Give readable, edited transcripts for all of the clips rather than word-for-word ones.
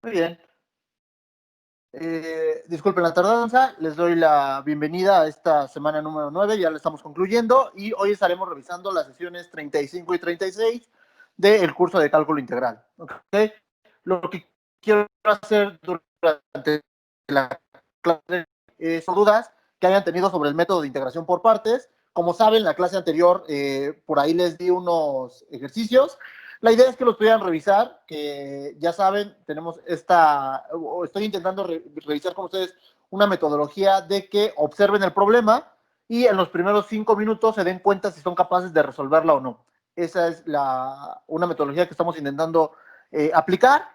Muy bien. Disculpen la tardanza, les doy la bienvenida a esta semana número 9, ya la estamos concluyendo y hoy estaremos revisando las sesiones 35 y 36 del curso de cálculo integral. ¿Okay? Lo que quiero hacer durante la clase son dudas que hayan tenido sobre el método de integración por partes. Como saben, la clase anterior por ahí les di unos ejercicios. La idea es que los pudieran revisar, que ya saben, tenemos estoy intentando revisar con ustedes una metodología de que observen el problema y en los primeros 5 minutos se den cuenta si son capaces de resolverla o no. Esa es una metodología que estamos intentando aplicar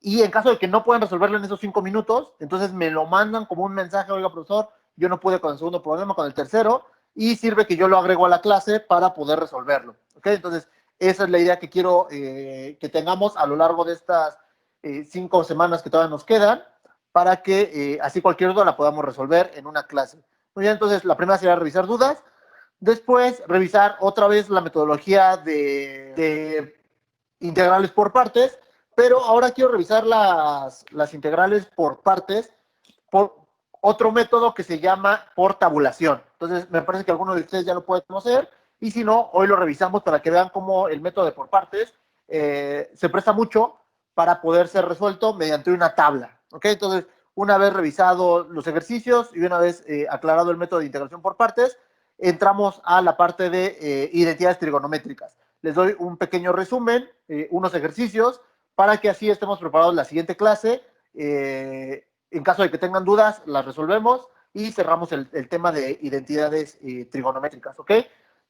y en caso de que no puedan resolverla en esos 5 minutos, entonces me lo mandan como un mensaje, oiga, profesor, yo no pude con el segundo problema, con el tercero, y sirve que yo lo agrego a la clase para poder resolverlo. ¿Ok? Entonces, esa es la idea que quiero que tengamos a lo largo de estas 5 semanas que todavía nos quedan, para que así cualquier duda la podamos resolver en una clase. Muy bien, entonces la primera sería revisar dudas, después revisar otra vez la metodología de integrales por partes, pero ahora quiero revisar las integrales por partes por otro método que se llama por tabulación. Entonces, me parece que alguno de ustedes ya lo puede conocer, y si no, hoy lo revisamos para que vean cómo el método de por partes se presta mucho para poder ser resuelto mediante una tabla. ¿Ok? Entonces, una vez revisado los ejercicios y una vez aclarado el método de integración por partes, entramos a la parte de identidades trigonométricas. Les doy un pequeño resumen, unos ejercicios, para que así estemos preparados la siguiente clase. En caso de que tengan dudas, las resolvemos y cerramos el tema de identidades trigonométricas, ¿ok?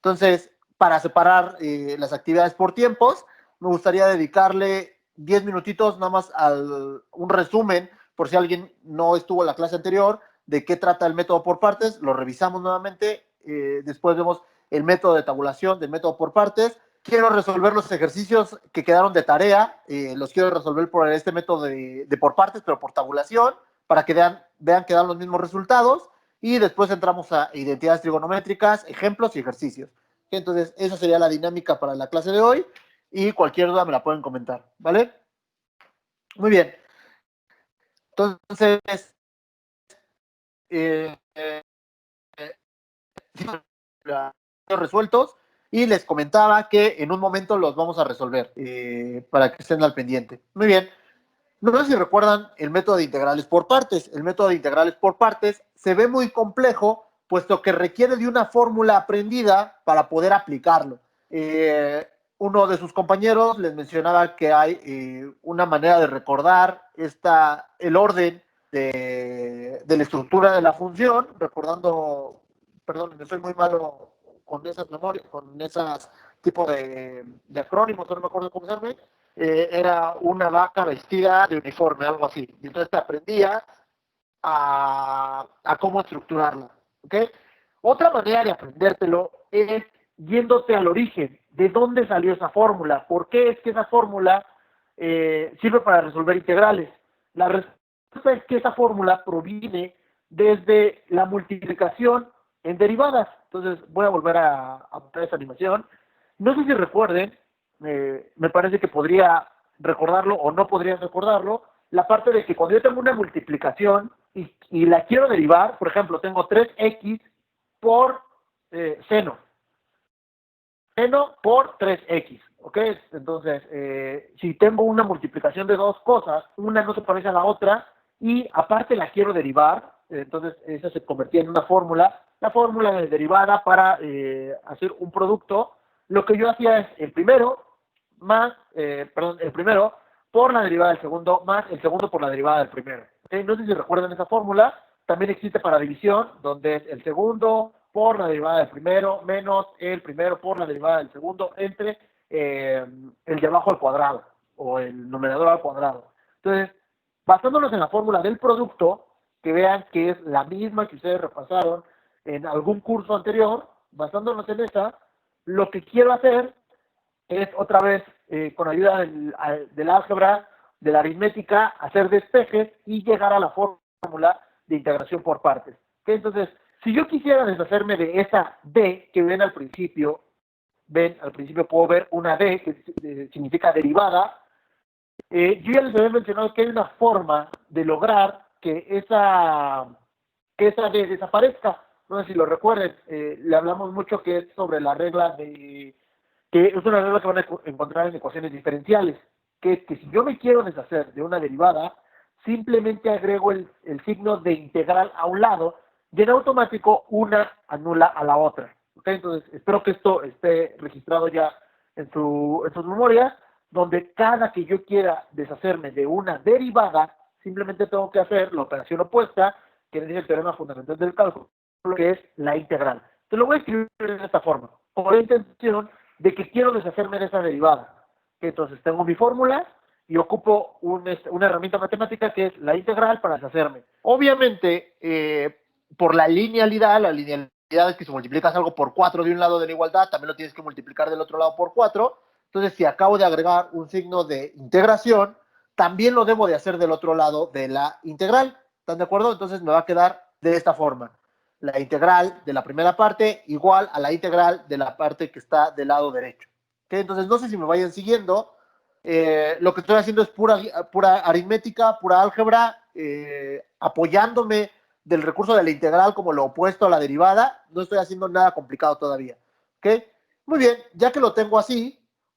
Entonces, para separar las actividades por tiempos, me gustaría dedicarle 10 minutitos nada más a un resumen, por si alguien no estuvo en la clase anterior, de qué trata el método por partes, lo revisamos nuevamente, después vemos el método de tabulación del método por partes. Quiero resolver los ejercicios que quedaron de tarea, los quiero resolver por este método de por partes, pero por tabulación, para que vean que dan los mismos resultados, y después entramos a identidades trigonométricas, ejemplos y ejercicios. Entonces, esa sería la dinámica para la clase de hoy, y cualquier duda me la pueden comentar, ¿vale? Muy bien. Entonces, eh, eh, resueltos, y les comentaba que en un momento los vamos a resolver para que estén al pendiente. Muy bien. No sé si recuerdan el método de integrales por partes. El método de integrales por partes se ve muy complejo, puesto que requiere de una fórmula aprendida para poder aplicarlo. Uno de sus compañeros les mencionaba que hay una manera de recordar el orden de la estructura de la función, recordando, perdón, soy muy malo con esas memorias, con esas tipos de acrónimos, no me acuerdo cómo se llama. Era una vaca vestida de uniforme, algo así. Y entonces te aprendías a cómo estructurarla. ¿Okay? Otra manera de aprendértelo es yéndote al origen, de dónde salió esa fórmula, por qué es que esa fórmula sirve para resolver integrales. La respuesta es que esa fórmula proviene desde la multiplicación en derivadas. Entonces voy a volver a mostrar esa animación. No sé si recuerden, me parece que podría recordarlo o no podría recordarlo, la parte de que cuando yo tengo una multiplicación y la quiero derivar, por ejemplo, tengo 3x por seno. Seno por 3x, ¿ok? Entonces, si tengo una multiplicación de dos cosas, una no se parece a la otra, y aparte la quiero derivar, entonces esa se convertía en una fórmula. La fórmula de derivada para hacer un producto, lo que yo hacía es el primero el primero por la derivada del segundo más el segundo por la derivada del primero. ¿Okay? No sé si recuerdan esa fórmula. También existe para división, donde es el segundo por la derivada del primero menos el primero por la derivada del segundo entre el de abajo al cuadrado o el numerador al cuadrado. Entonces, basándonos en la fórmula del producto, que vean que es la misma que ustedes repasaron en algún curso anterior, basándonos en esa, lo que quiero hacer es otra vez, con ayuda del álgebra, de la aritmética, hacer despejes y llegar a la fórmula de integración por partes. ¿Okay? Entonces, si yo quisiera deshacerme de esa D que ven al principio puedo ver una D que significa derivada, Yo ya les había mencionado que hay una forma de lograr que esa D desaparezca. No sé si lo recuerden, le hablamos mucho que es sobre la regla de, que es una regla que van a encontrar en ecuaciones diferenciales, que es que si yo me quiero deshacer de una derivada, simplemente agrego el signo de integral a un lado y en automático una anula a la otra. ¿Okay? Entonces, espero que esto esté registrado ya en sus memorias, donde cada que yo quiera deshacerme de una derivada, simplemente tengo que hacer la operación opuesta, que es el teorema fundamental del cálculo, que es la integral. Te lo voy a escribir de esta forma, con la intención de que quiero deshacerme de esa derivada. Entonces tengo mi fórmula y ocupo una herramienta matemática que es la integral para deshacerme. Obviamente, por la linealidad es que si multiplicas algo por 4 de un lado de la igualdad, también lo tienes que multiplicar del otro lado por 4. Entonces, si acabo de agregar un signo de integración, también lo debo de hacer del otro lado de la integral. ¿Están de acuerdo? Entonces me va a quedar de esta forma. La integral de la primera parte igual a la integral de la parte que está del lado derecho. ¿Okay? Entonces, no sé si me vayan siguiendo. Lo que estoy haciendo es pura aritmética, pura álgebra, apoyándome del recurso de la integral como lo opuesto a la derivada. No estoy haciendo nada complicado todavía. ¿Okay? Muy bien, ya que lo tengo así,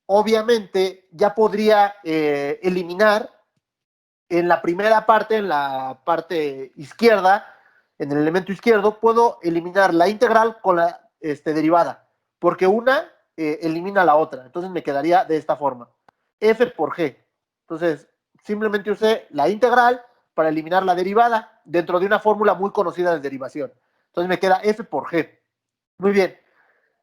obviamente ya podría eliminar en la primera parte, en la parte izquierda, en el elemento izquierdo, puedo eliminar la integral con la derivada, porque una elimina la otra. Entonces me quedaría de esta forma. F por G. Entonces, simplemente usé la integral para eliminar la derivada dentro de una fórmula muy conocida de derivación. Entonces me queda F por G. Muy bien.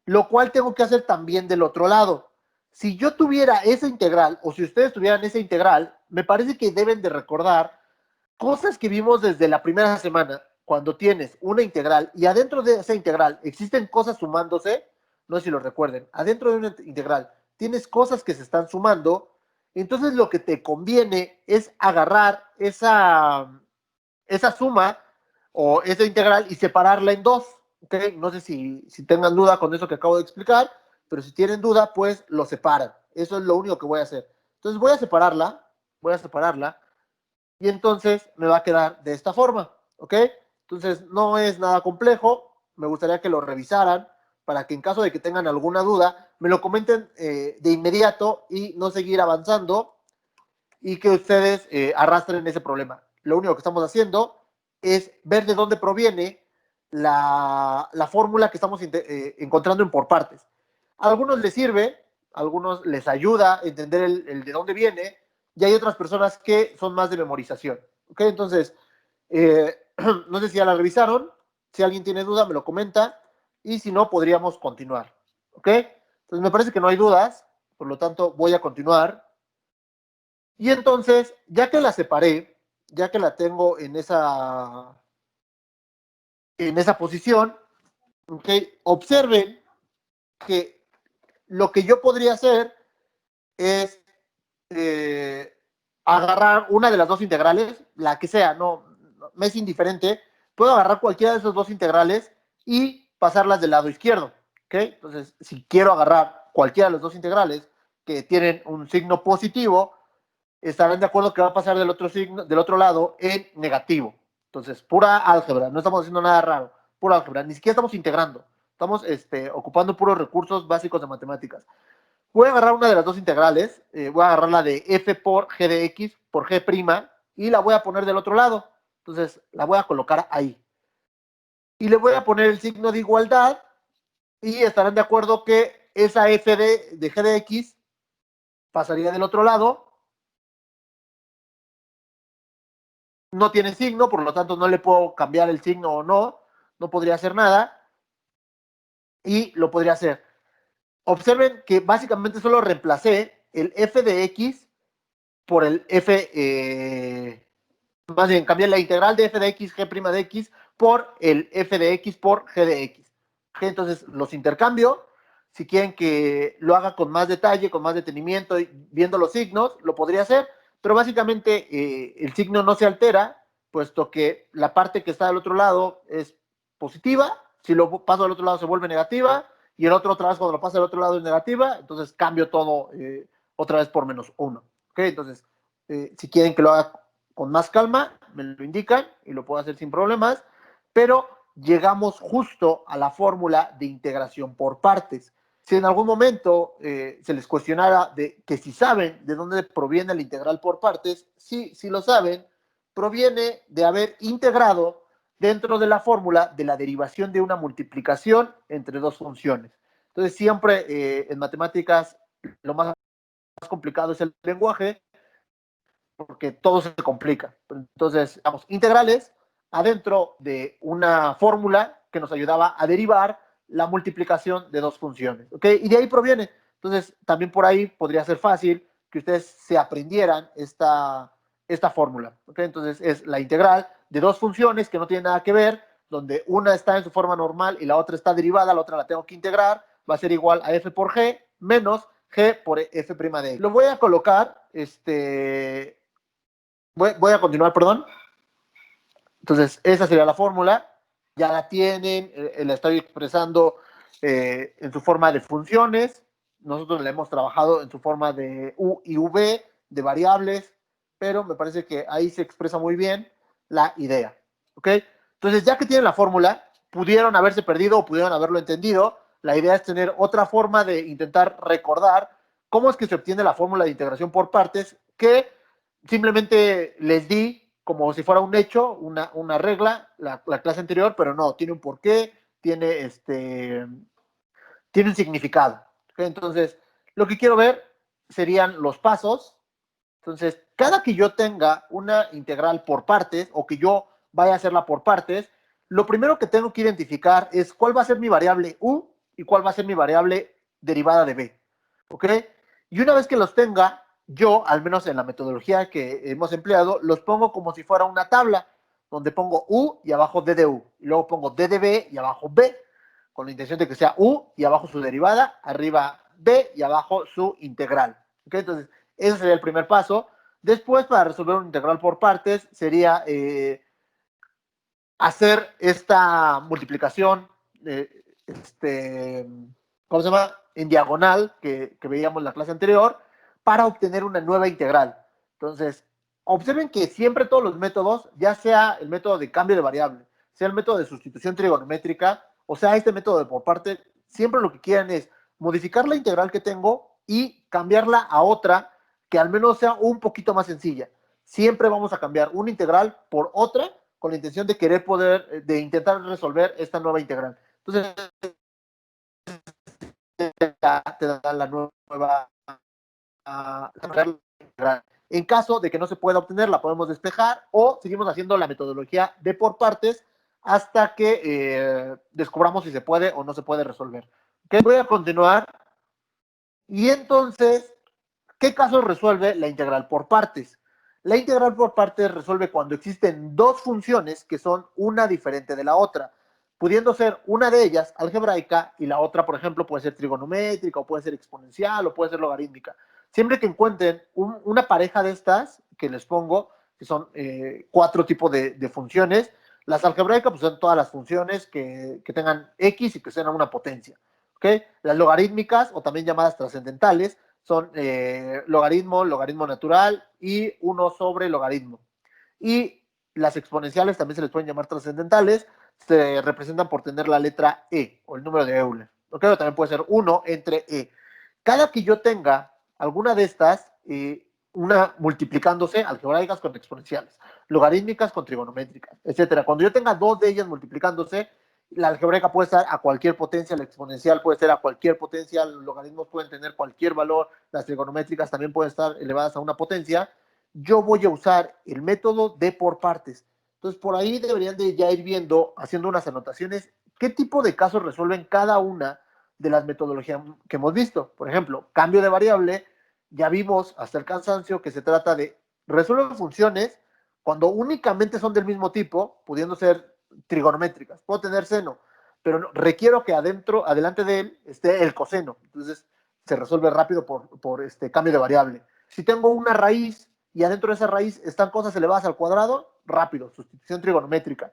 Lo cual tengo que hacer también del otro lado. Si yo tuviera esa integral, o si ustedes tuvieran esa integral, me parece que deben de recordar cosas que vimos desde la primera semana, cuando tienes una integral y adentro de esa integral existen cosas sumándose, no sé si lo recuerden, adentro de una integral tienes cosas que se están sumando, entonces lo que te conviene es agarrar esa suma o esa integral y separarla en dos. ¿Okay? No sé si tengan duda con eso que acabo de explicar, pero si tienen duda, pues lo separan. Eso es lo único que voy a hacer. Entonces voy a separarla, y entonces me va a quedar de esta forma. ¿Ok? Entonces no es nada complejo, me gustaría que lo revisaran para que en caso de que tengan alguna duda, me lo comenten de inmediato y no seguir avanzando y que ustedes arrastren ese problema. Lo único que estamos haciendo es ver de dónde proviene la fórmula que estamos encontrando en por partes. A algunos les sirve, a algunos les ayuda a entender el de dónde viene, y hay otras personas que son más de memorización. ¿Ok? Entonces, no sé si ya la revisaron, si alguien tiene duda me lo comenta, y si no, podríamos continuar. ¿Ok? Entonces me parece que no hay dudas, por lo tanto voy a continuar. Y entonces, ya que la separé, ya que la tengo en esa posición, ¿okay? Observen que lo que yo podría hacer es eh, agarrar una de las dos integrales, la que sea, no, me es indiferente, puedo agarrar cualquiera de esas dos integrales y pasarlas del lado izquierdo. ¿Okay? Entonces, si quiero agarrar cualquiera de las dos integrales que tienen un signo positivo, estarán de acuerdo que va a pasar del otro lado en negativo. Entonces, pura álgebra, no estamos haciendo nada raro, pura álgebra, ni siquiera estamos integrando, estamos ocupando puros recursos básicos de matemáticas. Voy a agarrar una de las dos integrales, voy a agarrar la de f por g de x por g' y la voy a poner del otro lado. Entonces, la voy a colocar ahí. Y le voy a poner el signo de igualdad y estarán de acuerdo que esa f de g de x pasaría del otro lado. No tiene signo, por lo tanto no le puedo cambiar el signo o no, no podría hacer nada y lo podría hacer. Observen que básicamente solo reemplacé el f de x por el f, más bien cambié la integral de f de x, g' de x por el f de x por g de x. Entonces los intercambio. Si quieren que lo haga con más detalle, con más detenimiento, viendo los signos, lo podría hacer, pero básicamente el signo no se altera, puesto que la parte que está del otro lado es positiva, si lo paso del otro lado se vuelve negativa, y el otro otra vez cuando lo paso del otro lado es negativa, entonces cambio todo otra vez por -1. ¿Okay? Entonces, Si quieren que lo haga con más calma, me lo indican y lo puedo hacer sin problemas, pero llegamos justo a la fórmula de integración por partes. Si en algún momento se les cuestionara de que si saben de dónde proviene la integral por partes, sí, si lo saben, proviene de haber integrado dentro de la fórmula de la derivación de una multiplicación entre dos funciones. Entonces, siempre en matemáticas lo más complicado es el lenguaje, porque todo se complica. Entonces, vamos, integrales adentro de una fórmula que nos ayudaba a derivar la multiplicación de dos funciones, ¿ok? Y de ahí proviene. Entonces, también por ahí podría ser fácil que ustedes se aprendieran esta fórmula, ¿ok? Entonces, es la integral de dos funciones que no tienen nada que ver, donde una está en su forma normal y la otra está derivada, la otra la tengo que integrar, va a ser igual a f por g menos g por f' de x. Lo voy a colocar, voy a continuar, perdón. Entonces, esa sería la fórmula. Ya la tienen, la estoy expresando en su forma de funciones. Nosotros la hemos trabajado en su forma de u y v, de variables, pero me parece que ahí se expresa muy bien la idea. ¿Ok? Entonces, ya que tienen la fórmula, pudieron haberse perdido o pudieron haberlo entendido. La idea es tener otra forma de intentar recordar cómo es que se obtiene la fórmula de integración por partes, que simplemente les di como si fuera un hecho, una regla, la clase anterior, pero no, tiene un porqué, tiene un significado. ¿Okay? Entonces, lo que quiero ver serían los pasos. Entonces, cada que yo tenga una integral por partes o que yo vaya a hacerla por partes, lo primero que tengo que identificar es cuál va a ser mi variable u y cuál va a ser mi variable derivada de b. ¿Ok? Y una vez que los tenga, yo, al menos en la metodología que hemos empleado, los pongo como si fuera una tabla, donde pongo u y abajo d de u. Y luego pongo d de b y abajo b, con la intención de que sea u y abajo su derivada, arriba b y abajo su integral. ¿Ok? Entonces, ese sería el primer paso. Después, para resolver un integral por partes, sería hacer esta multiplicación, ¿cómo se llama? En diagonal, que veíamos en la clase anterior, para obtener una nueva integral. Entonces, observen que siempre todos los métodos, ya sea el método de cambio de variable, sea el método de sustitución trigonométrica, o sea, este método de por parte, siempre lo que quieren es modificar la integral que tengo y cambiarla a otra que al menos sea un poquito más sencilla. Siempre vamos a cambiar una integral por otra con la intención de querer poder, de intentar resolver esta nueva integral. Entonces, te da la nueva integral. En caso de que no se pueda obtener, la podemos despejar o seguimos haciendo la metodología de por partes hasta que descubramos si se puede o no se puede resolver. ¿Okay? Voy a continuar. Y entonces, ¿qué caso resuelve la integral por partes? La integral por partes resuelve cuando existen dos funciones que son una diferente de la otra, pudiendo ser una de ellas algebraica y la otra, por ejemplo, puede ser trigonométrica o puede ser exponencial o puede ser logarítmica. Siempre que encuentren una pareja de estas que les pongo, que son cuatro tipos de funciones, las algebraicas pues, son todas las funciones que tengan x y que sean una potencia. ¿Okay? Las logarítmicas, o también llamadas trascendentales, son logaritmo, logaritmo natural y 1 sobre logaritmo. Y las exponenciales también se les pueden llamar trascendentales, se representan por tener la letra E o el número de Euler. ¿Okay? O también puede ser 1 entre E. Cada que yo tenga alguna de estas, una multiplicándose, algebraicas con exponenciales, logarítmicas con trigonométricas, etcétera. Cuando yo tenga dos de ellas multiplicándose, la algebraica puede estar a cualquier potencia, la exponencial puede ser a cualquier potencia, los logaritmos pueden tener cualquier valor, las trigonométricas también pueden estar elevadas a una potencia. Yo voy a usar el método de por partes. Entonces, por ahí deberían de ya ir viendo, haciendo unas anotaciones, qué tipo de casos resuelven cada una de las metodologías que hemos visto. Por ejemplo, cambio de variable, ya vimos hasta el cansancio que se trata de resolver funciones cuando únicamente son del mismo tipo, pudiendo ser trigonométricas. Puedo tener seno, pero requiero que adelante de él, esté el coseno. Entonces, se resuelve rápido por cambio de variable. Si tengo una raíz y adentro de esa raíz están cosas elevadas al cuadrado, rápido, sustitución trigonométrica.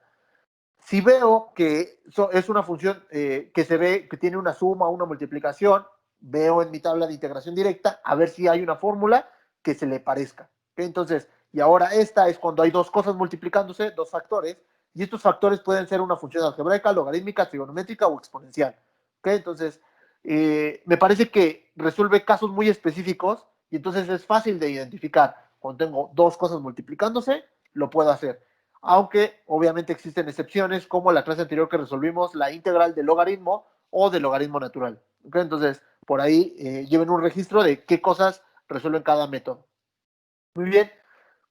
Si veo que es una función que se ve que tiene una suma o una multiplicación, veo en mi tabla de integración directa a ver si hay una fórmula que se le parezca. Entonces, y ahora esta es cuando hay dos cosas multiplicándose, dos factores, y estos factores pueden ser una función algebraica, logarítmica, trigonométrica o exponencial. Entonces, me parece que resuelve casos muy específicos y entonces es fácil de identificar. Cuando tengo dos cosas multiplicándose, lo puedo hacer. Aunque obviamente existen excepciones, como la clase anterior que resolvimos, la integral del logaritmo o del logaritmo natural. Entonces, por ahí lleven un registro de qué cosas resuelven cada método. Muy bien.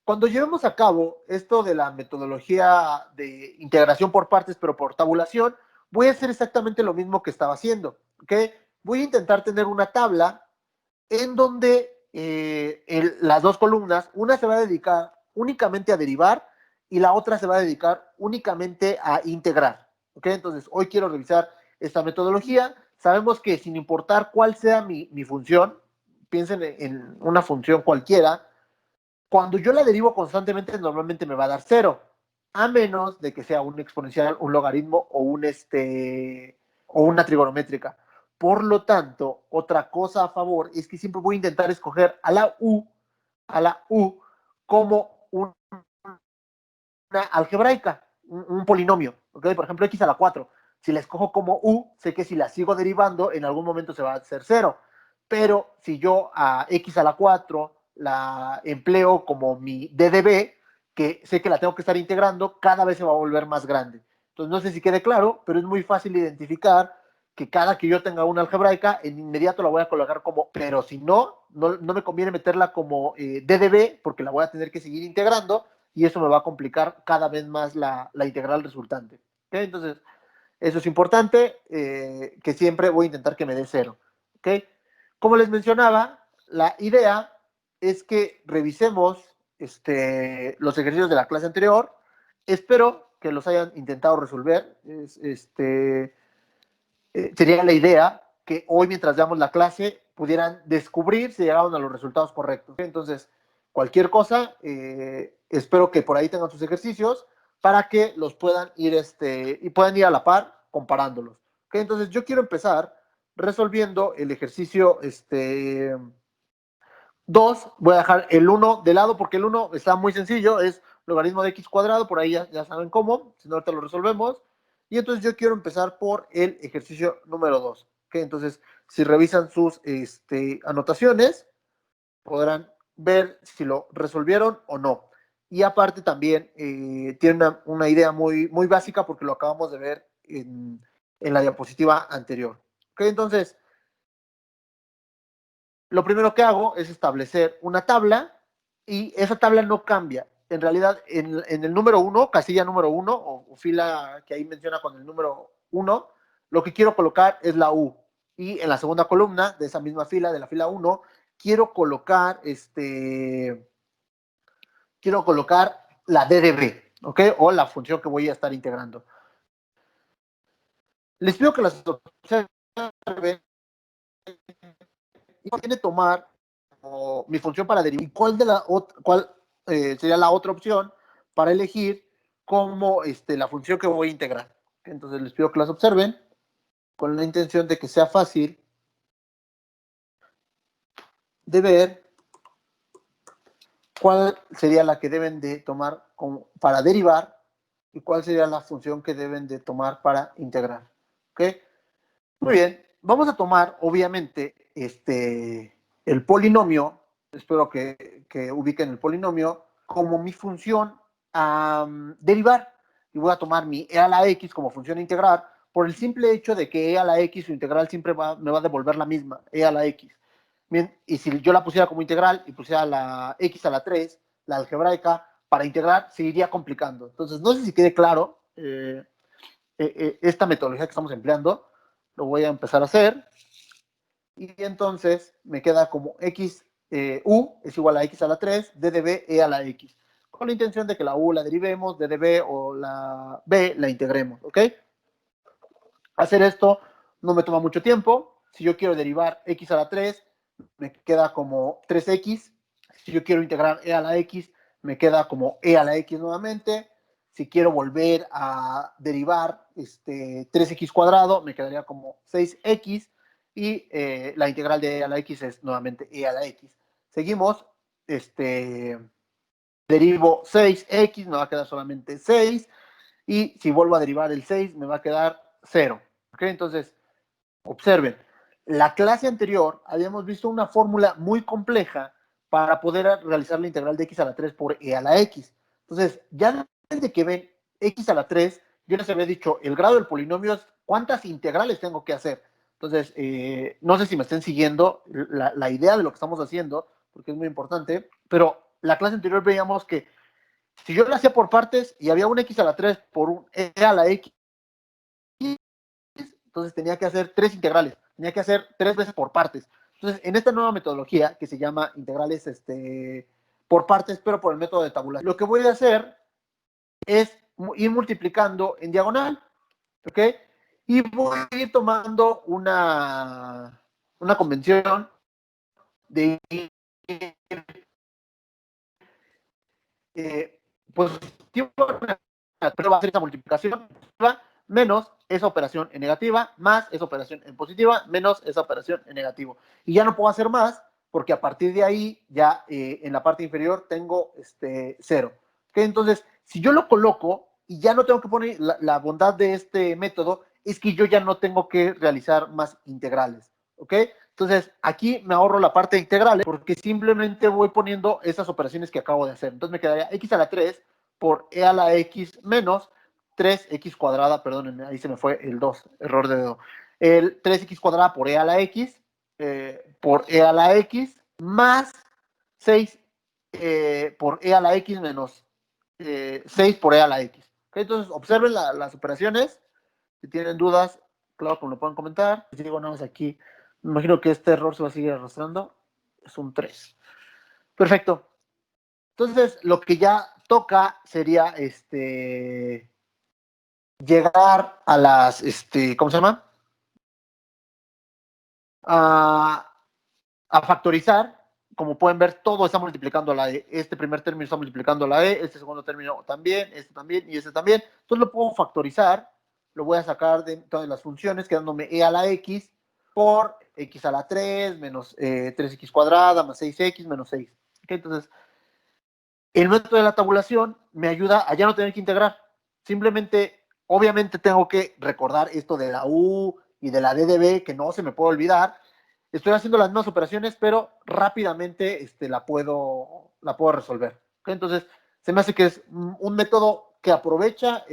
Cuando llevemos a cabo esto de la metodología de integración por partes, pero por tabulación, voy a hacer exactamente lo mismo que estaba haciendo. Voy a intentar tener una tabla en donde las dos columnas, una se va a dedicar únicamente a derivar y la otra se va a dedicar únicamente a integrar. Entonces, hoy quiero revisar esta metodología. Sabemos que sin importar cuál sea mi función, piensen en una función cualquiera, cuando yo la derivo constantemente, normalmente me va a dar cero, a menos de que sea un exponencial, un logaritmo o una trigonométrica. Por lo tanto, otra cosa a favor es que siempre voy a intentar escoger a la U como una algebraica, un polinomio. Por ejemplo, x a la 4. Si la escojo como U, sé que si la sigo derivando, en algún momento se va a hacer cero. Pero si yo a x a la 4 la empleo como mi DDB, que sé que la tengo que estar integrando, cada vez se va a volver más grande. Entonces, no sé si quede claro, pero es muy fácil identificar que cada que yo tenga una algebraica, en inmediato la voy a colocar como, pero si no me conviene meterla como DDB, porque la voy a tener que seguir integrando, y eso me va a complicar cada vez más la integral resultante. Entonces, eso es importante, que siempre voy a intentar que me dé cero. Como les mencionaba, la idea es que revisemos los ejercicios de la clase anterior. Espero que los hayan intentado resolver. Sería la idea que hoy, mientras damos la clase, pudieran descubrir si llegaron a los resultados correctos. Entonces, cualquier cosa, espero que por ahí tengan sus ejercicios para que los puedan ir y puedan ir a la par comparándolos. Entonces, yo quiero empezar resolviendo el ejercicio 2. Voy a dejar el 1 de lado porque el 1 está muy sencillo, es logaritmo de x cuadrado, por ahí ya saben cómo, si no ahorita lo resolvemos. Y entonces yo quiero empezar por el ejercicio número 2. Entonces, si revisan sus anotaciones, podrán ver si lo resolvieron o no. Y aparte también tiene una idea muy, muy básica porque lo acabamos de ver en la diapositiva anterior. Entonces, lo primero que hago es establecer una tabla y esa tabla no cambia. En realidad, en el número 1, casilla número 1, o fila que ahí menciona con el número 1, lo que quiero colocar es la U. Y en la segunda columna de esa misma fila, de la fila 1, quiero colocar la DDB, ¿ok? O la función que voy a estar integrando. Les pido que las observen y tiene tomar mi función para derivar. ¿Y cuál sería la otra opción para elegir como la función que voy a integrar? Entonces les pido que las observen con la intención de que sea fácil de ver cuál sería la que deben de tomar para derivar y cuál sería la función que deben de tomar para integrar. ¿Ok? Muy bien. Vamos a tomar, obviamente, el polinomio. Espero que ubiquen el polinomio como mi función a derivar. Y voy a tomar mi e a la x como función a integrar por el simple hecho de que e a la x, su integral siempre me va a devolver la misma, e a la x. Bien, y si yo la pusiera como integral y pusiera la x a la 3, la algebraica, para integrar se iría complicando. Entonces, no sé si quede claro esta metodología que estamos empleando. Lo voy a empezar a hacer. Y entonces me queda como u es igual a x a la 3, ddb e a la x. Con la intención de que la u la derivemos, ddb o la b la integremos. ¿Ok? Hacer esto no me toma mucho tiempo. Si yo quiero derivar x a la 3, me queda como 3x. Si yo quiero integrar e a la x, me queda como e a la x nuevamente. Si quiero volver a derivar 3x cuadrado, me quedaría como 6x. Y la integral de e a la x es nuevamente e a la x. Seguimos derivo 6x, me va a quedar solamente 6. Y si vuelvo a derivar el 6, me va a quedar 0. ¿Ok? Entonces, observen, la clase anterior habíamos visto una fórmula muy compleja para poder realizar la integral de x a la 3 por e a la x. Entonces, ya desde que ven x a la 3, yo les había dicho, el grado del polinomio es cuántas integrales tengo que hacer. Entonces, no sé si me estén siguiendo la idea de lo que estamos haciendo, porque es muy importante, pero la clase anterior veíamos que si yo lo hacía por partes y había un x a la 3 por un e a la x, entonces tenía que hacer 3 integrales, tenía que hacer 3 veces por partes. Entonces, en esta nueva metodología que se llama integrales por partes, pero por el método de tabulación, lo que voy a hacer es ir multiplicando en diagonal, ¿ok? Y voy a ir tomando una convención de ir positivo, pero va a ser esa multiplicación menos esa operación en negativa, más esa operación en positiva, menos esa operación en negativo. Y ya no puedo hacer más, porque a partir de ahí, ya en la parte inferior tengo 0. ¿Okay? Entonces, si yo lo coloco y ya no tengo que poner la bondad de este método, es que yo ya no tengo que realizar más integrales. ¿Ok? Entonces, aquí me ahorro la parte de integrales porque simplemente voy poniendo esas operaciones que acabo de hacer. Entonces me quedaría x a la 3 por e a la x menos 3x cuadrada, perdón, ahí se me fue el 2, error de dedo. El 3x cuadrada por e a la x, por e a la x, más 6 por e a la x menos 6 por e a la x. ¿Okay? Entonces, observen las operaciones. Si tienen dudas, claro que me lo pueden comentar. Si digo nada más aquí, me imagino que este error se va a seguir arrastrando. Es un 3. Perfecto. Entonces, lo que ya toca sería llegar a las, ¿cómo se llama? A, a factorizar. Como pueden ver, todo está multiplicando la E. Este primer término está multiplicando la E, este segundo término también, este también y este también. Entonces lo puedo factorizar, lo voy a sacar de todas las funciones, quedándome E a la X por X a la 3 menos 3X cuadrada más 6X menos 6. ¿Okay? Entonces, el método de la tabulación me ayuda a ya no tener que integrar. Simplemente, obviamente tengo que recordar esto de la U y de la DDB, que no se me puede olvidar. Estoy haciendo las mismas operaciones, pero rápidamente la puedo resolver. ¿Okay? Entonces, se me hace que es un método que aprovecha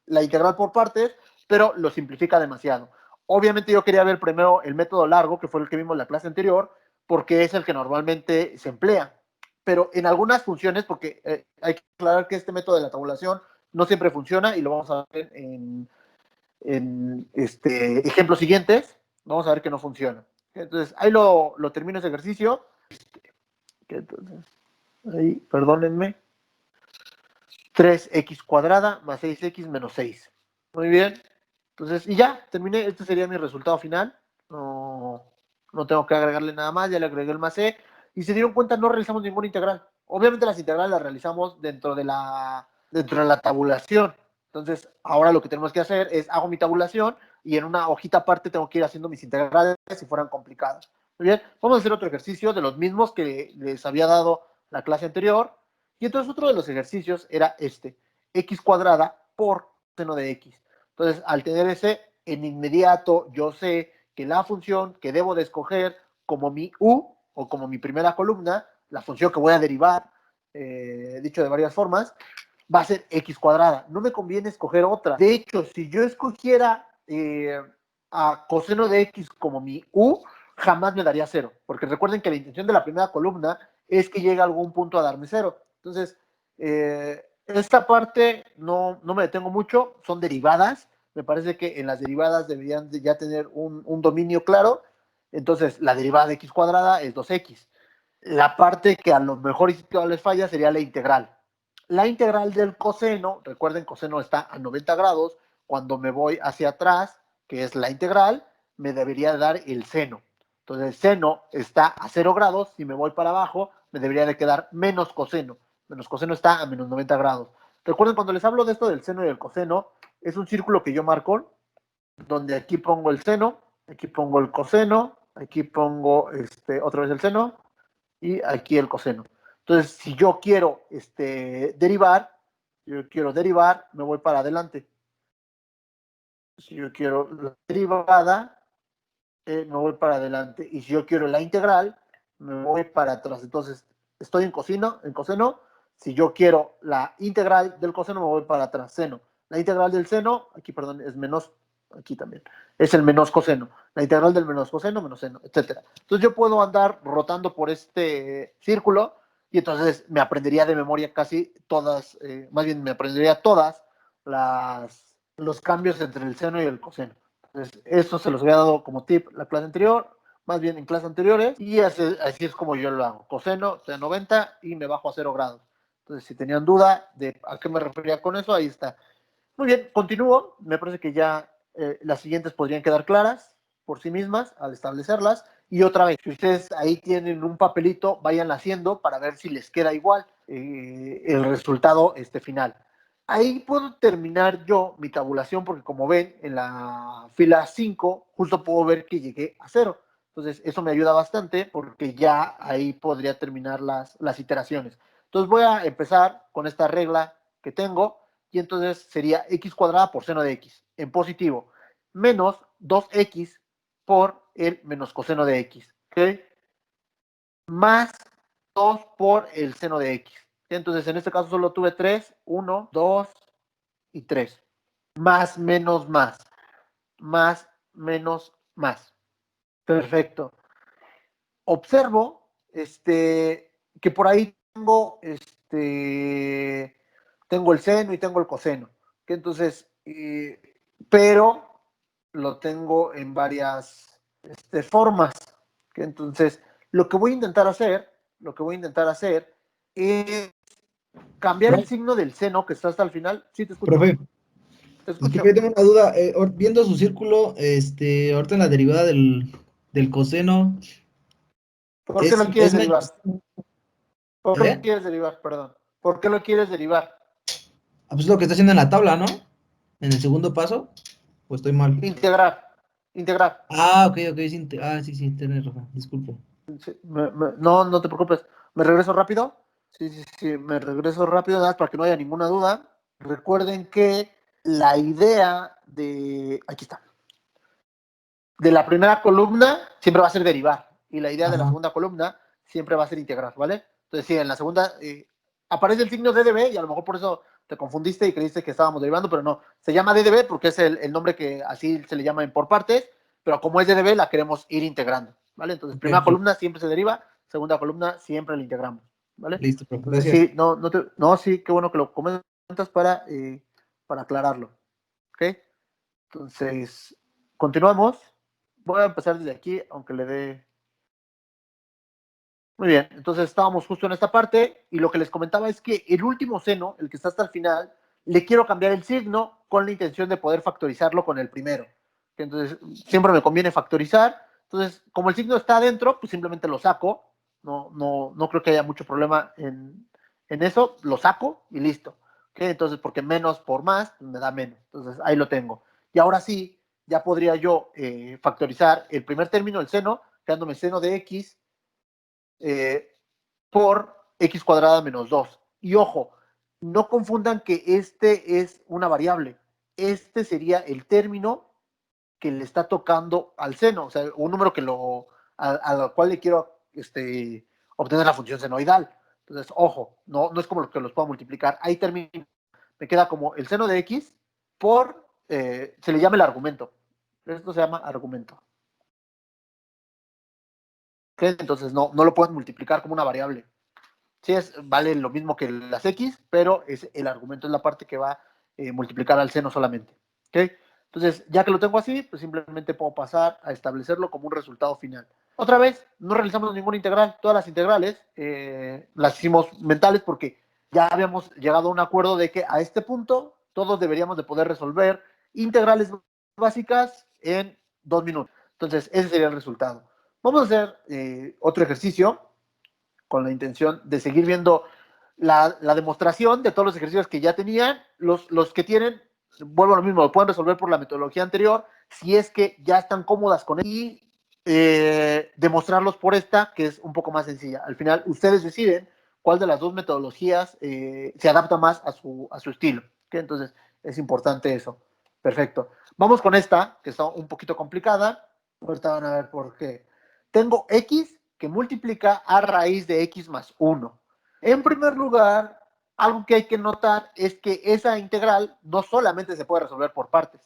la integral por partes, pero lo simplifica demasiado. Obviamente yo quería ver primero el método largo, que fue el que vimos en la clase anterior, porque es el que normalmente se emplea. Pero en algunas funciones, porque hay que aclarar que este método de la tabulación no siempre funciona y lo vamos a ver en ejemplos siguientes, vamos a ver que no funciona. Entonces, ahí lo termino ese ejercicio. Entonces, ahí, perdónenme. 3x cuadrada más 6x menos 6. Muy bien. Entonces, y ya, terminé. Este sería mi resultado final. No, no tengo que agregarle nada más. Ya le agregué el más c. Y se dieron cuenta, no realizamos ninguna integral. Obviamente las integrales las realizamos dentro de la tabulación. Entonces, ahora lo que tenemos que hacer es, hago mi tabulación y en una hojita aparte tengo que ir haciendo mis integrales si fueran complicadas. Muy bien, vamos a hacer otro ejercicio de los mismos que les había dado la clase anterior. Y entonces otro de los ejercicios era x cuadrada por seno de x. Entonces, al tener ese, en inmediato yo sé que la función que debo de escoger como mi u o como mi primera columna, la función que voy a derivar, dicho de varias formas, va a ser x cuadrada. No me conviene escoger otra. De hecho, si yo escogiera a coseno de x como mi u, jamás me daría 0. Porque recuerden que la intención de la primera columna es que llegue a algún punto a darme 0. Entonces, esta parte no me detengo mucho, son derivadas. Me parece que en las derivadas deberían de ya tener un dominio claro. Entonces, la derivada de x cuadrada es 2x. La parte que a lo mejor les falla sería la integral. La integral del coseno, recuerden, coseno está a 90 grados. Cuando me voy hacia atrás, que es la integral, me debería dar el seno. Entonces, el seno está a 0 grados. Si me voy para abajo, me debería de quedar menos coseno. Menos coseno está a menos 90 grados. Recuerden, cuando les hablo de esto del seno y del coseno, es un círculo que yo marco, donde aquí pongo el seno, aquí pongo el coseno, aquí pongo otra vez el seno, y aquí el coseno. Entonces, si yo quiero derivar, me voy para adelante. Si yo quiero la derivada, me voy para adelante. Y si yo quiero la integral, me voy para atrás. Entonces, estoy en coseno. Si yo quiero la integral del coseno, me voy para atrás. Seno. La integral del seno, aquí, perdón, es menos, aquí también, es el menos coseno. La integral del menos coseno, menos seno, etc. Entonces, yo puedo andar rotando por este círculo y entonces me aprendería de memoria casi todas, más bien me aprendería todas los cambios entre el seno y el coseno. Entonces, eso se los había dado como tip la clase anterior, más bien en clases anteriores, y así es como yo lo hago. Coseno de 90 y me bajo a 0 grados. Entonces, si tenían duda de a qué me refería con eso, ahí está. Muy bien, continúo. Me parece que ya las siguientes podrían quedar claras por sí mismas al establecerlas. Y otra vez, si ustedes ahí tienen un papelito, vayan haciendo para ver si les queda igual el resultado final. Ahí puedo terminar yo mi tabulación porque como ven, en la fila 5 justo puedo ver que llegué a 0. Entonces eso me ayuda bastante porque ya ahí podría terminar las iteraciones. Entonces voy a empezar con esta regla que tengo y entonces sería x cuadrada por seno de x en positivo menos 2x por el menos coseno de x, ¿ok? Más 2 por el seno de x. Entonces en este caso solo tuve 3, 1, 2 y 3. Más, menos, más. Más, menos, más. Perfecto. Observo que por ahí tengo el seno y tengo el coseno. Que entonces, pero lo tengo en varias formas. Que entonces, lo que voy a intentar hacer es cambiar el Profe, signo del seno que está hasta el final. Sí, te escucho. profe, Te disculpe, escucho. tengo una duda. Viendo su círculo, ahorita en la derivada del coseno, ¿Por qué lo quieres es menos. derivar? ¿Por qué lo ¿Eh? quieres derivar? Perdón. ¿Por qué lo quieres derivar? Ah, pues es lo que está haciendo en la tabla, ¿no? En el segundo paso, ¿o estoy mal? Integrar. Integrar. Ah, ok, ok, sí, sí, sí, tienes razón, disculpe. Sí, no, no te preocupes. ¿Me regreso rápido? Sí, sí, sí, me regreso rápido, nada más para que no haya ninguna duda. Recuerden que la idea aquí está, de la primera columna siempre va a ser derivar y la idea de la Ajá, segunda columna siempre va a ser integrar, ¿vale? Entonces, sí, en la segunda aparece el signo DDB y a lo mejor por eso te confundiste y creíste que estábamos derivando, pero no, se llama DDB porque es el nombre que así se le llama en por partes, pero como es DDB la queremos ir integrando, ¿vale? Entonces, ok, primera profe, columna siempre se deriva, segunda columna siempre la integramos, ¿vale? listo, profe, Entonces, gracias. sí, no, sí, qué bueno que lo comentas para aclararlo, ¿ok? Entonces, continuamos. Voy a empezar desde aquí, aunque le dé. Muy bien, entonces estábamos justo en esta parte y lo que les comentaba es que el último seno, el que está hasta el final, le quiero cambiar el signo con la intención de poder factorizarlo con el primero. Entonces, siempre me conviene factorizar. Entonces, como el signo está adentro, pues simplemente lo saco. No creo que haya mucho problema en eso. Lo saco y listo. ¿Okay? Entonces, porque menos por más, pues me da menos. Entonces, ahí lo tengo. Y ahora sí, ya podría yo factorizar el primer término del seno, quedándome seno de x eh, por x cuadrada menos 2. Y ojo, no confundan que este es una variable. Este sería el término que le está tocando al seno, o sea, un número a lo cual le quiero obtener la función senoidal. Entonces, ojo, no es como lo que los puedo multiplicar. Ahí termina. Me queda como el seno de x se le llama el argumento. Esto se llama argumento. ¿Okay? Entonces, no lo pueden multiplicar como una variable. Sí, vale lo mismo que las X, pero el argumento es la parte que va a multiplicar al seno solamente. ¿Okay? Entonces, ya que lo tengo así, pues simplemente puedo pasar a establecerlo como un resultado final. Otra vez, no realizamos ninguna integral. Todas las integrales las hicimos mentales porque ya habíamos llegado a un acuerdo de que a este punto todos deberíamos de poder resolver integrales básicas en 2 minutos. Entonces, ese sería el resultado. Vamos a hacer otro ejercicio con la intención de seguir viendo la demostración de todos los ejercicios que ya tenían. Los que tienen, vuelvo a lo mismo, lo pueden resolver por la metodología anterior, si es que ya están cómodas con él, y demostrarlos por esta, que es un poco más sencilla. Al final, ustedes deciden cuál de las dos metodologías se adapta más a su estilo. ¿Okay? Entonces, es importante eso. Perfecto. Vamos con esta, que está un poquito complicada. Ahorita van a ver por qué. Tengo x que multiplica a raíz de x más 1. En primer lugar, algo que hay que notar es que esa integral no solamente se puede resolver por partes.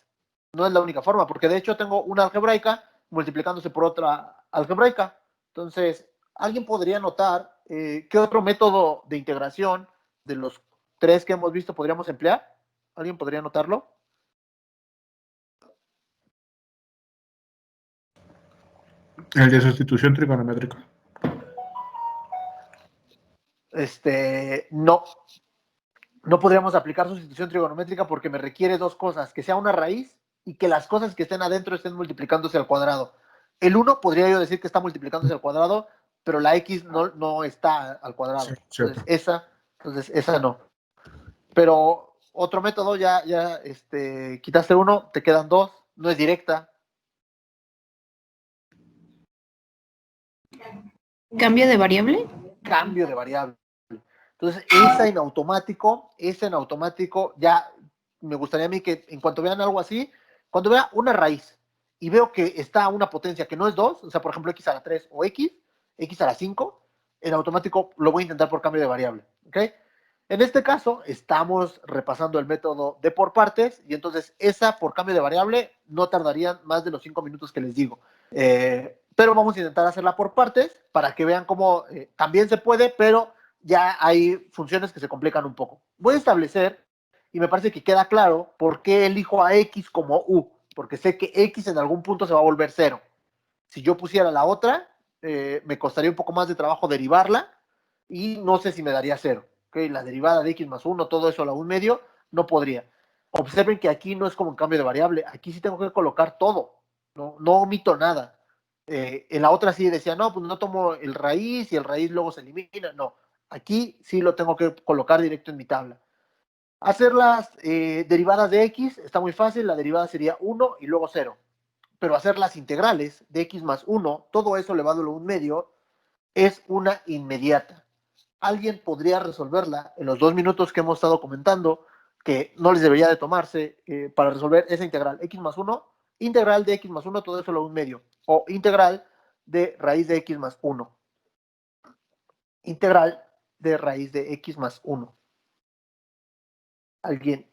No es la única forma, porque de hecho tengo una algebraica multiplicándose por otra algebraica. Entonces, alguien podría notar qué otro método de integración de los tres que hemos visto podríamos emplear. ¿Alguien podría notarlo? El de sustitución trigonométrica. No. No podríamos aplicar sustitución trigonométrica porque me requiere dos cosas, que sea una raíz y que las cosas que estén adentro estén multiplicándose al cuadrado. El 1 podría yo decir que está multiplicándose al cuadrado, pero la x no está al cuadrado. Sí, Entonces esa no. Pero otro método, ya quitaste uno, te quedan dos, no es directa. ¿Cambio de variable? Cambio de variable. Entonces, esa en automático, ya me gustaría a mí que en cuanto vean algo así, cuando vea una raíz y veo que está a una potencia que no es 2, o sea, por ejemplo, x a la 3 o x a la 5, en automático lo voy a intentar por cambio de variable. ¿Ok? En este caso, estamos repasando el método de por partes y entonces esa por cambio de variable no tardarían más de los 5 minutos que les digo. Pero vamos a intentar hacerla por partes para que vean cómo también se puede, pero ya hay funciones que se complican un poco. Voy a establecer, y me parece que queda claro, por qué elijo a x como u, porque sé que x en algún punto se va a volver 0. Si yo pusiera la otra, me costaría un poco más de trabajo derivarla y no sé si me daría 0. ¿Okay? La derivada de x más 1, todo eso a la 1 medio, no podría. Observen que aquí no es como un cambio de variable, aquí sí tengo que colocar todo, no omito nada. En la otra sí decía, no, pues no tomo el raíz y el raíz luego se elimina, no. Aquí sí lo tengo que colocar directo en mi tabla. Hacer las derivadas de x está muy fácil, la derivada sería 1 y luego 0. Pero hacer las integrales de x más 1, todo eso elevado a 1 medio, es una inmediata. Alguien podría resolverla en los 2 minutos que hemos estado comentando, que no les debería de tomarse para resolver esa integral x más 1, integral de x más 1, todo eso a 1 medio, o integral de raíz de x más 1. Integral de raíz de x más 1. Alguien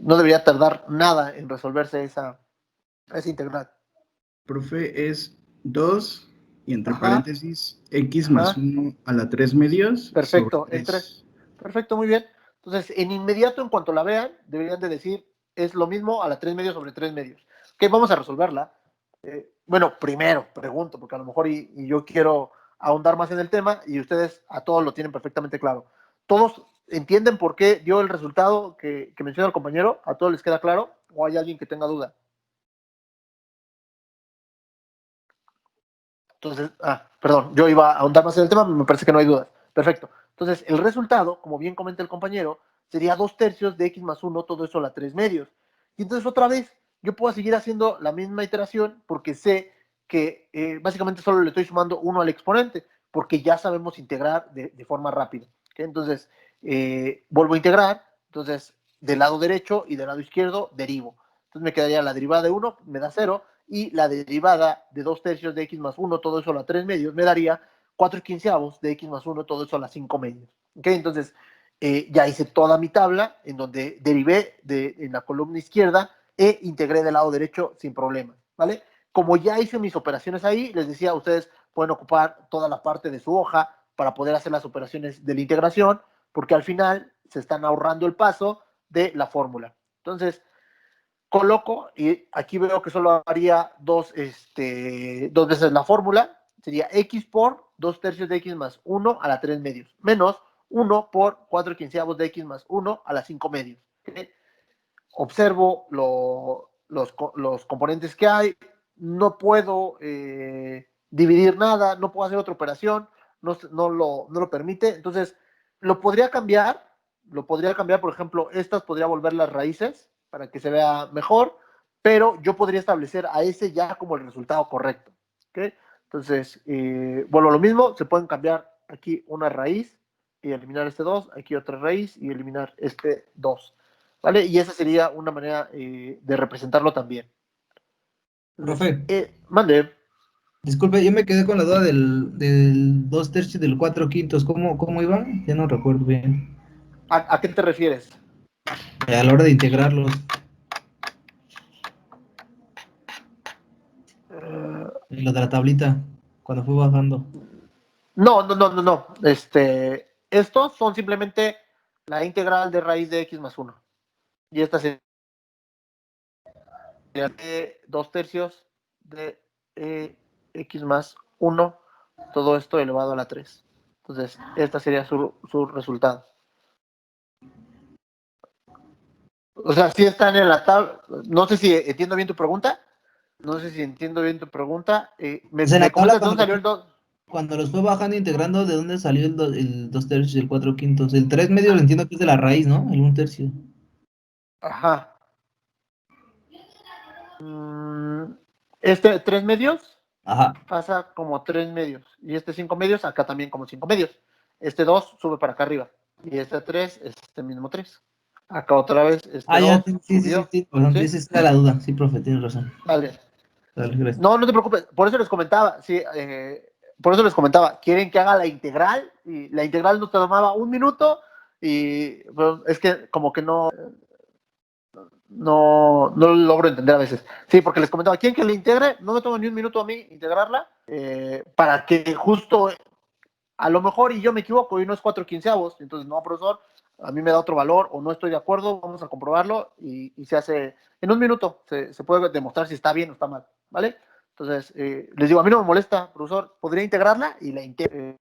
no debería tardar nada en resolverse esa integral. Profe, es 2 y entre Ajá. paréntesis x Ajá. más 1 a la 3 medios Perfecto, sobre 3. Perfecto, muy bien. Entonces, en inmediato, en cuanto la vean, deberían de decir, es lo mismo a la 3 medios sobre 3 medios. Ok, vamos a resolverla. Bueno, primero, pregunto, porque a lo mejor y yo quiero ahondar más en el tema y ustedes a todos lo tienen perfectamente claro. ¿Todos entienden por qué dio el resultado que menciona el compañero? ¿A todos les queda claro? ¿O hay alguien que tenga duda? Entonces, perdón, yo iba a ahondar más en el tema, me parece que no hay dudas. Perfecto. Entonces, el resultado, como bien comenta el compañero, sería 2/3 de x más 1, todo eso a la 3 medios. Y entonces, otra vez, yo puedo seguir haciendo la misma iteración porque sé que básicamente solo le estoy sumando 1 al exponente, porque ya sabemos integrar de forma rápida. ¿Okay? Entonces, vuelvo a integrar. Entonces, del lado derecho y del lado izquierdo, derivo. Entonces, me quedaría la derivada de 1, me da 0, y la derivada de 2/3 de x más 1, todo eso a la 3 medios, me daría 4/15 de x más 1, todo eso a la 5 medios. ¿Okay? Entonces, ya hice toda mi tabla en donde derivé en la columna izquierda e integré del lado derecho sin problemas, ¿vale? Como ya hice mis operaciones ahí, les decía, ustedes pueden ocupar toda la parte de su hoja para poder hacer las operaciones de la integración, porque al final se están ahorrando el paso de la fórmula. Entonces, coloco y aquí veo que solo haría dos veces la fórmula. Sería x por 2/3 de x más 1 a la 3 medios, menos 1 por 4/15 de x más 1 a la 5 medios. ¿Okay? Observo los componentes que hay, no puedo dividir nada, no puedo hacer otra operación, no lo permite. Entonces, lo podría cambiar, por ejemplo, estas podría volver las raíces para que se vea mejor, pero yo podría establecer a ese ya como el resultado correcto. ¿Okay? Entonces, vuelvo a lo mismo, se pueden cambiar aquí una raíz y eliminar este 2, aquí otra raíz y eliminar este 2, ¿vale? Y esa sería una manera de representarlo también. Profe, Mande. disculpe, yo me quedé con la duda del 2 tercios y del 4 quintos. ¿Cómo iba? Ya no recuerdo bien. ¿A qué te refieres? A la hora de integrarlos, lo de la tablita, cuando fui bajando. No. Estos son simplemente la integral de raíz de x más 1. Y esta sería de 2 tercios de x más 1, todo esto elevado a la 3. Entonces, esta sería su resultado. O sea, si están en la tabla. No sé si entiendo bien tu pregunta. O sea, en la ¿Me tabla comentas dónde salió el 2? cuando los fue bajando e integrando, ¿de dónde salió el 2 tercios y el 4 quintos? El 3 medios lo entiendo que es de la raíz, ¿no? El 1 tercio. Ajá. Este 3 medios Ajá. pasa como 3 medios. Y este 5 medios, acá también como 5 medios. Este 2 sube para acá arriba. Y este 3 es este mismo 3. Acá otra vez, este Ya, 2 subió. sí. Perdón, ¿Sí? esa era la duda. Sí, profe, tienes razón. Vale. Dale, gracias. No te preocupes. Por eso les comentaba. Sí, por eso les comentaba. Quieren que haga la integral. Y la integral nos tomaba 1 minuto. Y pues, es que como que no lo logro entender a veces. Sí, porque les comentaba, ¿quieren que le integre? No me toma ni 1 minuto a mí integrarla, para que justo, a lo mejor, y yo me equivoco, y no es 4/15, entonces, no, profesor, a mí me da otro valor, o no estoy de acuerdo, vamos a comprobarlo, y se hace, en 1 minuto, se puede demostrar si está bien o está mal, ¿vale? Entonces, les digo, a mí no me molesta, profesor, podría integrarla, y la integro.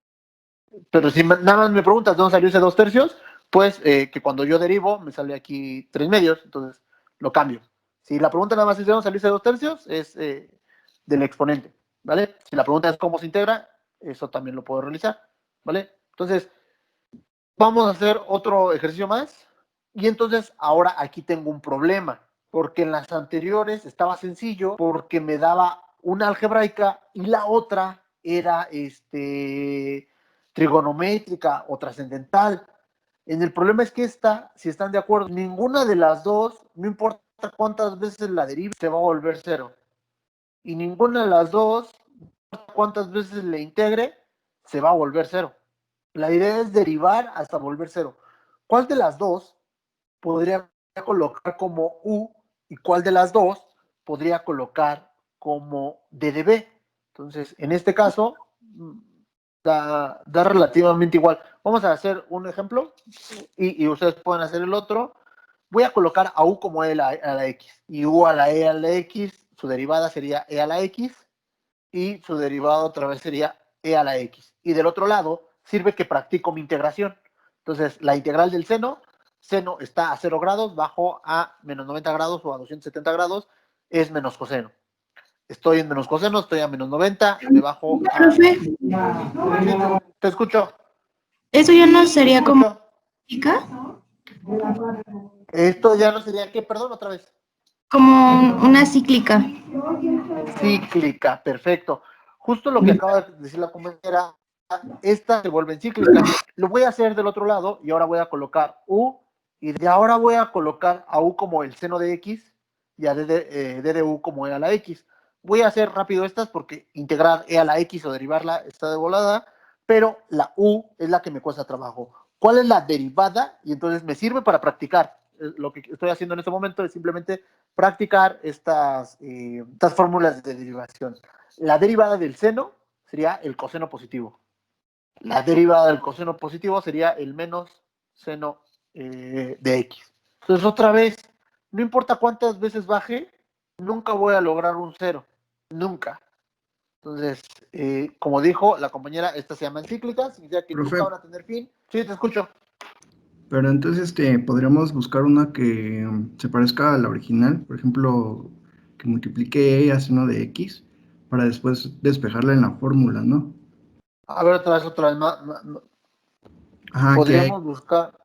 Pero si nada más me preguntas dónde salió ese 2 tercios, pues que cuando yo derivo me sale aquí 3 medios, entonces lo cambio. Si la pregunta nada más es de dónde salió ese 2 tercios, es del exponente, ¿vale? Si la pregunta es cómo se integra, eso también lo puedo realizar, ¿vale? Entonces, vamos a hacer otro ejercicio más. Y entonces, ahora aquí tengo un problema, porque en las anteriores estaba sencillo, porque me daba una algebraica y la otra era trigonométrica o trascendental. El problema es que esta, si están de acuerdo, ninguna de las dos, no importa cuántas veces la derive, se va a volver 0. Y ninguna de las dos, no importa cuántas veces le integre, se va a volver 0. La idea es derivar hasta volver 0. ¿Cuál de las dos podría colocar como U y cuál de las dos podría colocar como D de B? Entonces, en este caso, da relativamente igual. Vamos a hacer un ejemplo y ustedes pueden hacer el otro. Voy a colocar a U como E a la X. Y U a la E a la X, su derivada sería E a la X. Y su derivada otra vez sería E a la X. Y del otro lado, sirve que practico mi integración. Entonces, la integral del seno está a 0 grados, bajo a menos 90 grados o a 270 grados, es menos coseno. Estoy en menos coseno, estoy a menos 90, me bajo a... Profe, Sí, te escucho. ¿eso ya no sería ¿Te como escucho? cíclica? Esto ya no sería, ¿qué? Perdón, otra vez. Como una cíclica. Cíclica, perfecto. Justo lo que acaba de decir la compañera, esta se vuelve cíclica. Lo voy a hacer del otro lado y ahora voy a colocar U y de ahora voy a colocar a U como el seno de X y a D de U como E a la X. Voy a hacer rápido estas porque integrar E a la X o derivarla está de volada, pero la U es la que me cuesta trabajo. ¿Cuál es la derivada? Y entonces me sirve para practicar. Lo que estoy haciendo en este momento es simplemente practicar estas fórmulas de derivación. La derivada del seno sería el coseno positivo. La derivada del coseno positivo sería el menos seno de X. Entonces, otra vez, no importa cuántas veces baje, nunca voy a lograr un 0. Nunca. Entonces, como dijo la compañera, estas se llaman cíclicas, significa que Profe, nunca van a tener fin. Sí, te escucho. pero entonces podríamos buscar una que se parezca a la original, por ejemplo, que multiplique E a seno de X para después despejarla en la fórmula, ¿no? A ver, otra vez más. Ajá, que hay Podríamos buscar.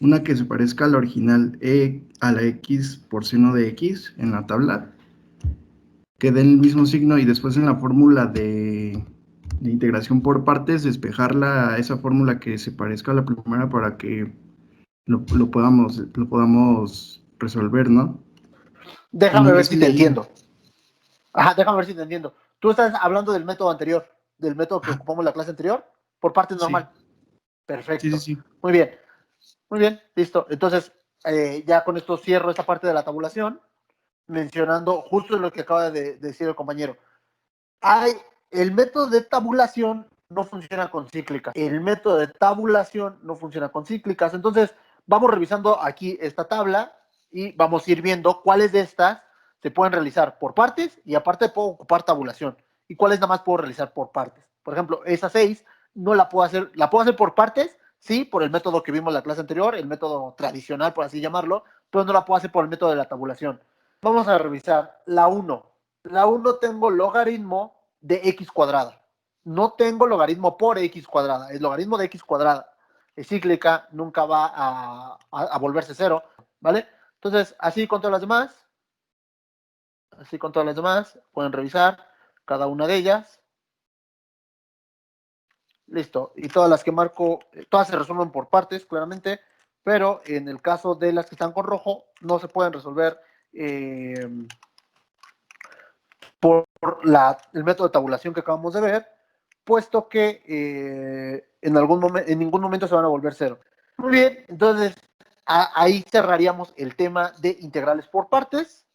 una que se parezca a la original, E a la X por seno de X en la tabla, que den el mismo signo y después en la fórmula integración por partes, despejarla, esa fórmula que se parezca a la primera para que lo podamos resolver, ¿no? Déjame No ver es si que te de ahí. entiendo. Ajá, déjame ver si te entiendo. Tú estás hablando del método anterior, del método que ocupamos en la clase anterior, por partes Sí, normal. sí, Perfecto. sí. Muy bien, listo. Entonces, ya con esto cierro esta parte de la tabulación, mencionando justo lo que acaba de decir el compañero. El método de tabulación no funciona con cíclicas. El método de tabulación no funciona con cíclicas. Entonces, vamos revisando aquí esta tabla y vamos a ir viendo cuáles de estas se pueden realizar por partes y aparte puedo ocupar tabulación. Y cuáles nada más puedo realizar por partes. Por ejemplo, esa 6 no la puedo hacer por partes, sí, por el método que vimos en la clase anterior, el método tradicional, por así llamarlo, pero no la puedo hacer por el método de la tabulación. Vamos a revisar la 1. La 1 tengo logaritmo de x cuadrada. No tengo logaritmo por x cuadrada. El logaritmo de x cuadrada es cíclica, nunca va a volverse cero, ¿vale? Entonces, así con todas las demás, pueden revisar cada una de ellas. Listo. Y todas las que marco, todas se resuelven por partes, claramente, pero en el caso de las que están con rojo, no se pueden resolver por el método de tabulación que acabamos de ver, puesto que en ningún momento se van a volver cero. Muy bien, entonces ahí cerraríamos el tema de integrales por partes.